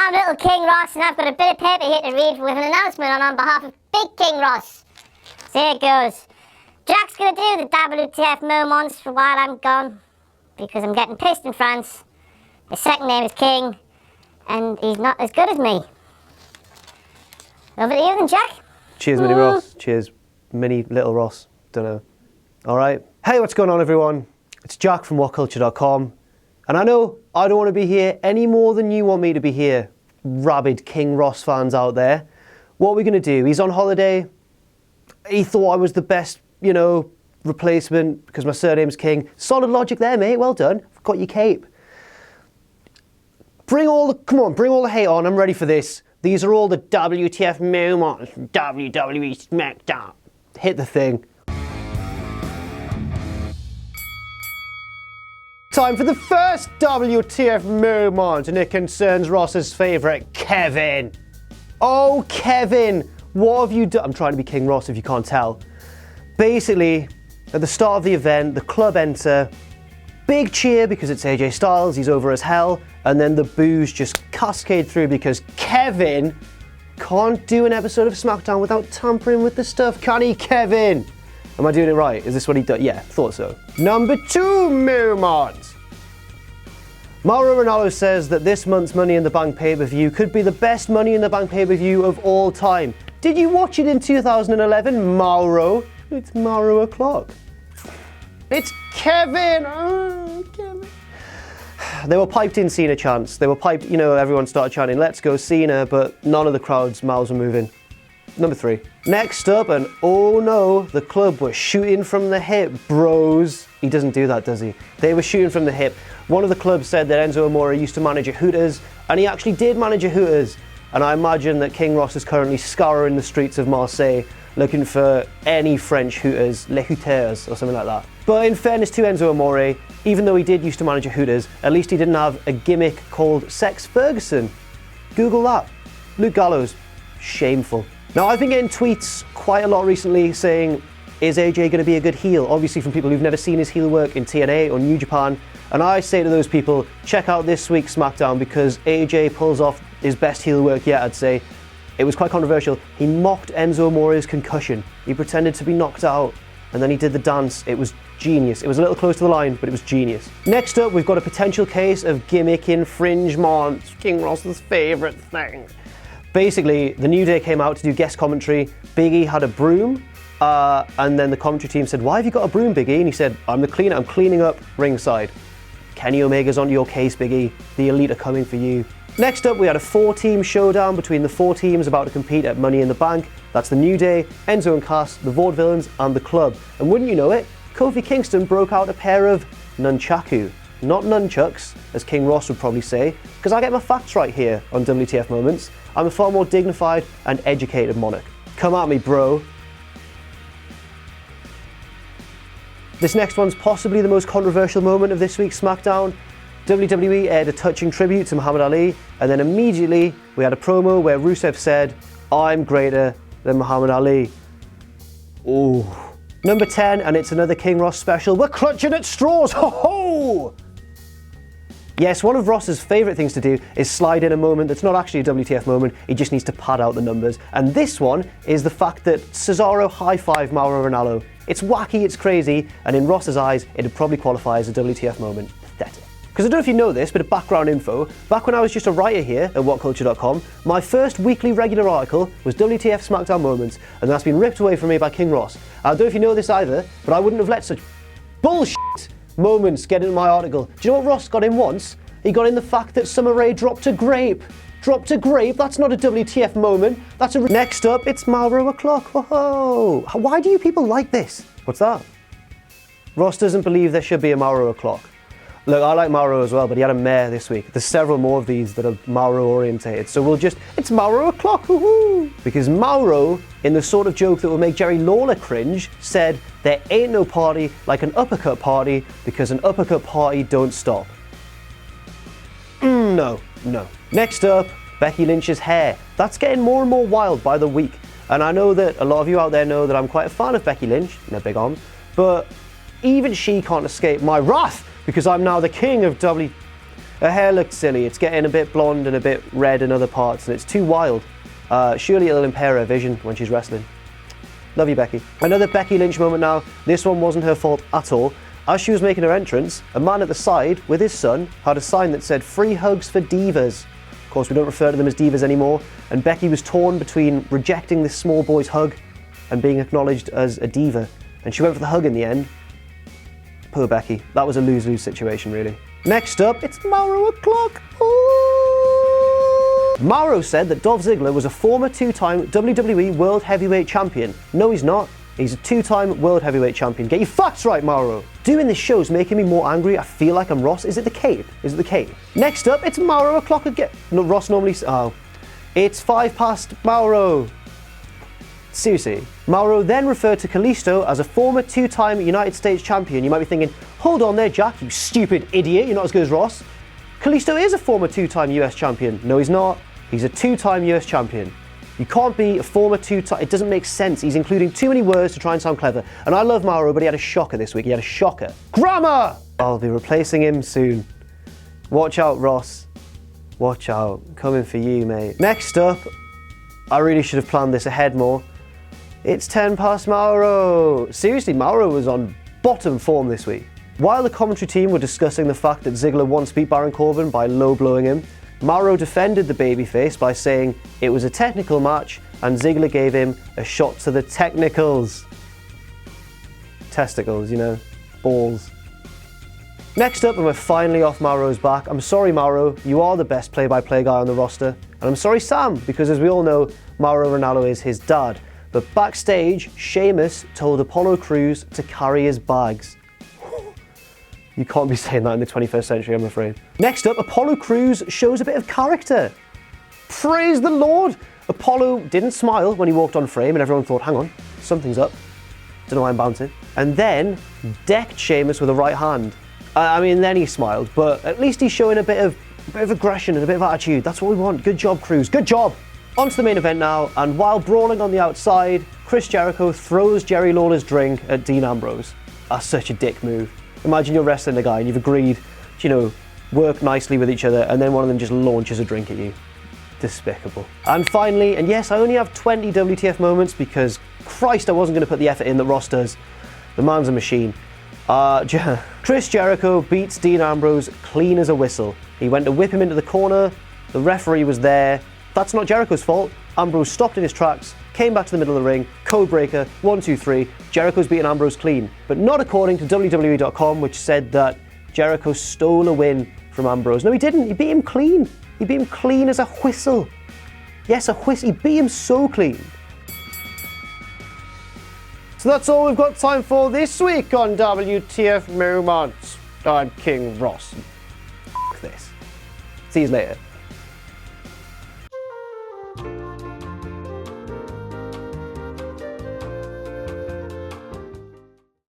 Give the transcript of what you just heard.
I'm Little King Ross, and I've got a bit of paper here to read with an announcement on behalf of Big King Ross. So here it goes. Jack's going to do the WTF Moments for while I'm gone, because I'm getting pissed in France. His second name is King, and he's not as good as me. Over to you then, Jack. Cheers, Mini Ross. Cheers, Mini Little Ross. Don't know. All right. Hey, what's going on, everyone? It's Jack from WhatCulture.com. And I know I don't want to be here any more than you want me to be here, rabid King Ross fans out there. What are we going to do? He's on holiday. He thought I was the best, replacement because my surname's King. Solid logic there, mate. Well done. I've got your cape. Bring all the hate on. I'm ready for this. These are all the WTF Moments from WWE SmackDown. Hit the thing. Time for the first WTF Moment, and it concerns Ross's favourite, Kevin. Oh, Kevin, what have you done? I'm trying to be King Ross if you can't tell. Basically, at the start of the event, the club enter, big cheer because it's AJ Styles, he's over as hell, and then the boos just cascade through because Kevin can't do an episode of SmackDown without tampering with the stuff, can he, Kevin? Am I doing it right? Is this what he does? Yeah, thought so. Number 2 moment. Mauro Ranallo says that this month's Money in the Bank pay-per-view could be the best Money in the Bank pay-per-view of all time. Did you watch it in 2011, Mauro? It's Mauro o'clock. It's Kevin! Oh, Kevin. They were piped in Cena chants. They were piped, everyone started chanting, let's go Cena, but none of the crowd's mouths were moving. Number 3. Next up, and oh no, the club were shooting from the hip, bros. He doesn't do that, does he? They were shooting from the hip. One of the clubs said that Enzo Amore used to manage a Hooters, and he actually did manage a Hooters. And I imagine that King Ross is currently scouring the streets of Marseille looking for any French Hooters, Les Hooters, or something like that. But in fairness to Enzo Amore, even though he did used to manage a Hooters, at least he didn't have a gimmick called Sex Ferguson. Google that. Luke Gallows. Shameful. Now, I've been getting tweets quite a lot recently saying, is AJ going to be a good heel? Obviously from people who've never seen his heel work in TNA or New Japan. And I say to those people, check out this week's SmackDown because AJ pulls off his best heel work yet, I'd say. It was quite controversial. He mocked Enzo Amore's concussion. He pretended to be knocked out and then he did the dance. It was genius. It was a little close to the line, but it was genius. Next up, we've got a potential case of gimmick infringement. King Ross's favourite thing. Basically, the New Day came out to do guest commentary. Big E had a broom, and then the commentary team said, why have you got a broom, Big E? And he said, I'm the cleaner, I'm cleaning up ringside. Kenny Omega's on your case, Big E. The Elite are coming for you. Next up, we had a 4-team showdown between the 4 teams about to compete at Money in the Bank. That's the New Day, Enzo and Cass, the Vaudevillains, and the Club. And wouldn't you know it, Kofi Kingston broke out a pair of nunchaku. Not nunchucks, as King Ross would probably say, because I get my facts right here on WTF Moments. I'm a far more dignified and educated monarch. Come at me, bro. This next one's possibly the most controversial moment of this week's SmackDown. WWE aired a touching tribute to Muhammad Ali, and then immediately we had a promo where Rusev said, I'm greater than Muhammad Ali. Ooh. Number 10, and it's another King Ross special. We're clutching at straws, ho ho! Yes, one of Ross's favourite things to do is slide in a moment that's not actually a WTF moment, he just needs to pad out the numbers. And this one is the fact that Cesaro high-fived Mauro Ranallo. It's wacky, it's crazy, and in Ross's eyes, it'd probably qualify as a WTF moment. Pathetic. Because I don't know if you know this, bit of background info, back when I was just a writer here at WhatCulture.com, my first weekly regular article was WTF SmackDown Moments, and that's been ripped away from me by King Ross. I don't know if you know this either, but I wouldn't have let such bullshit moments get into my article. Do you know what Ross got in once? He got in the fact that Summer Rae dropped a grape. Dropped a grape? That's not a WTF moment. That's a... Next up, it's Mauro o'clock. Whoa! Why do you people like this? What's that? Ross doesn't believe there should be a Mauro o'clock. Look, I like Mauro as well, but he had a mare this week. There's several more of these that are Mauro orientated, so we'll just... It's Mauro o'clock, woohoo! Because Mauro, in the sort of joke that will make Jerry Lawler cringe, said, there ain't no party like an uppercut party because an uppercut party don't stop. No. Next up, Becky Lynch's hair. That's getting more and more wild by the week. And I know that a lot of you out there know that I'm quite a fan of Becky Lynch, and her big arms, but even she can't escape my wrath because I'm now the king of Her hair looked silly. It's getting a bit blonde and a bit red in other parts, and it's too wild. Surely it'll impair her vision when she's wrestling. Love you, Becky. Another Becky Lynch moment now. This one wasn't her fault at all. As she was making her entrance, a man at the side with his son had a sign that said "Free hugs for divas." Of course, we don't refer to them as divas anymore, and Becky was torn between rejecting this small boy's hug and being acknowledged as a diva. And she went for the hug in the end. Poor Becky. That was a lose-lose situation, really. Next up, it's Mauro o'clock. Mauro said that Dolph Ziggler was a former two-time WWE World Heavyweight Champion. No, he's not. He's a two-time World Heavyweight Champion. Get your facts right, Mauro. Doing this show's making me more angry. I feel like I'm Ross. Is it the cape? Is it the cape? Next up, it's Mauro o'clock again. No, Ross normally... Oh. It's 5 past Mauro. Seriously. Mauro then referred to Kalisto as a former two-time United States champion. You might be thinking, hold on there, Jack, you stupid idiot. You're not as good as Ross. Kalisto is a former two-time US champion. No, he's not. He's a two-time US champion. You can't be a former two-time... It doesn't make sense. He's including too many words to try and sound clever. And I love Mauro, but he had a shocker this week. He had a shocker. Grammar! I'll be replacing him soon. Watch out, Ross. Watch out. Coming for you, mate. Next up, I really should have planned this ahead more. It's 10 past Mauro. Seriously, Mauro was on bottom form this week. While the commentary team were discussing the fact that Ziggler once beat Baron Corbin by low-blowing him, Mauro defended the babyface by saying it was a technical match and Ziggler gave him a shot to the technicals. Testicles, you know, balls. Next up, and we're finally off Mauro's back. I'm sorry, Mauro, you are the best play-by-play guy on the roster. And I'm sorry, Sam, because as we all know, Mauro Ranallo is his dad. But backstage, Sheamus told Apollo Crews to carry his bags. You can't be saying that in the 21st century, I'm afraid. Next up, Apollo Crews shows a bit of character. Praise the Lord! Apollo didn't smile when he walked on frame and everyone thought, hang on, something's up. Don't know why I'm bouncing. And then decked Sheamus with a right hand. Then he smiled, but at least he's showing a bit of aggression and a bit of attitude. That's what we want. Good job, Crews. Good job! On to the main event now, and while brawling on the outside, Chris Jericho throws Jerry Lawler's drink at Dean Ambrose. That's such a dick move. Imagine you're wrestling a guy and you've agreed to, work nicely with each other, and then one of them just launches a drink at you. Despicable. And finally, and yes, I only have 20 WTF moments because, Christ, I wasn't going to put the effort in that Ross does. The man's a machine. Chris Jericho beats Dean Ambrose clean as a whistle. He went to whip him into the corner, the referee was there. That's not Jericho's fault. Ambrose stopped in his tracks, came back to the middle of the ring, code breaker, 1, 2, 3. Jericho's beaten Ambrose clean. But not according to WWE.com, which said that Jericho stole a win from Ambrose. No, he didn't. He beat him clean. He beat him clean as a whistle. Yes, a whistle. He beat him so clean. So that's all we've got time for this week on WTF Moments. I'm King Ross. F this. See you later.